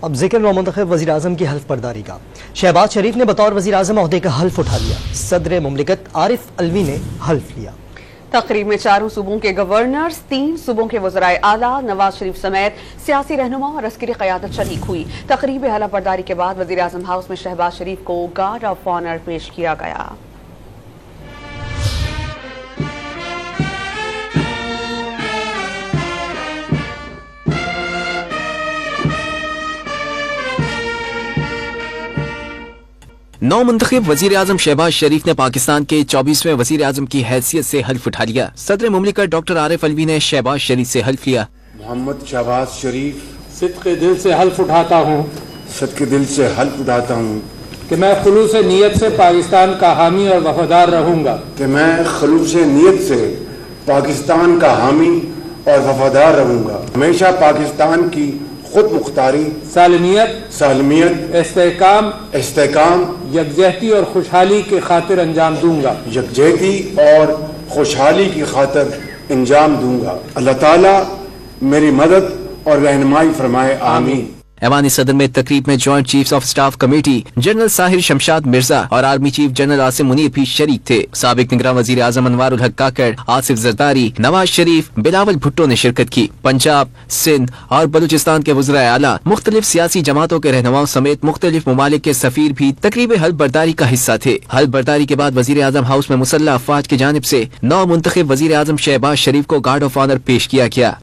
اب ذکر نومنتخب وزیر اعظم کی حلف برداری کا۔ شہباز شریف نے بطور وزیر اعظم عہدے کا حلف اٹھا لیا۔ صدر مملکت عارف علوی نے حلف لیا۔ تقریب میں 4 صوبوں کے گورنرز، 3 صوبوں کے وزرائے اعلیٰ، نواز شریف سمیت سیاسی رہنما اور عسکری قیادت شریک ہوئی۔ تقریب حلف برداری کے بعد وزیر اعظم ہاؤس میں شہباز شریف کو گارڈ آف آنر پیش کیا گیا۔ نو منتخب وزیر اعظم شہباز شریف نے پاکستان کے 24ویں وزیر اعظم کی حیثیت سے حلف اٹھا لیا۔ صدر مملکت ڈاکٹر عارف علوی نے شہباز شریف سے حلف لیا۔ محمد شہباز شریف صدق دل سے حلف اٹھاتا ہوں صدق دل سے حلف اٹھاتا ہوں کہ میں خلوص نیت سے پاکستان کا حامی اور وفادار رہوں گا کہ میں خلوص نیت سے پاکستان کا حامی اور وفادار رہوں گا، ہمیشہ پاکستان کی خود مختاری، سالمیت، استحکام، یکجہتی اور خوشحالی کی خاطر انجام دوں گا۔ یکجہتی اور خوشحالی کی خاطر انجام دوں گا۔ اللہ تعالیٰ میری مدد اور رہنمائی فرمائے، آمین۔ ایوان صدر میں تقریب میں joint chiefs of staff committee general Sahir Shamshad Mirza اور army chief general Asim Munir بھی شریک تھے۔ سابق نگراں وزیر اعظم انوار الحق کاکڑ، آصف زرداری، نواز شریف، بلاول بھٹو نے شرکت کی۔ پنجاب، سندھ اور بلوچستان کے وزرائے اعلیٰ، مختلف سیاسی جماعتوں کے رہنماؤں سمیت مختلف ممالک کے سفیر بھی تقریب حلف برداری کا حصہ تھے۔ حلف برداری کے بعد وزیر اعظم ہاؤس میں مسلح افواج کی جانب سے نو منتخب وزیر اعظم شہباز شریف کو گارڈ آف آنر پیش کیا گیا۔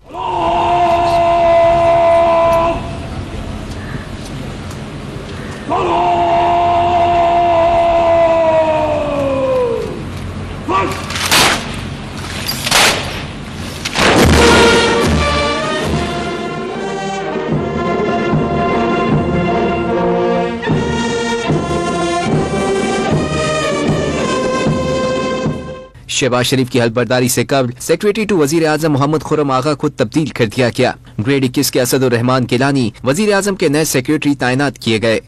شہباز شریف کی حلف برداری سے قبل سیکریٹری ٹو وزیر اعظم محمد خرم آغا کو تبدیل کر دیا گیا۔ گریڈ 21 کے اسد الرحمان گیلانی وزیر اعظم کے نئے سیکریٹری تعینات کیے گئے۔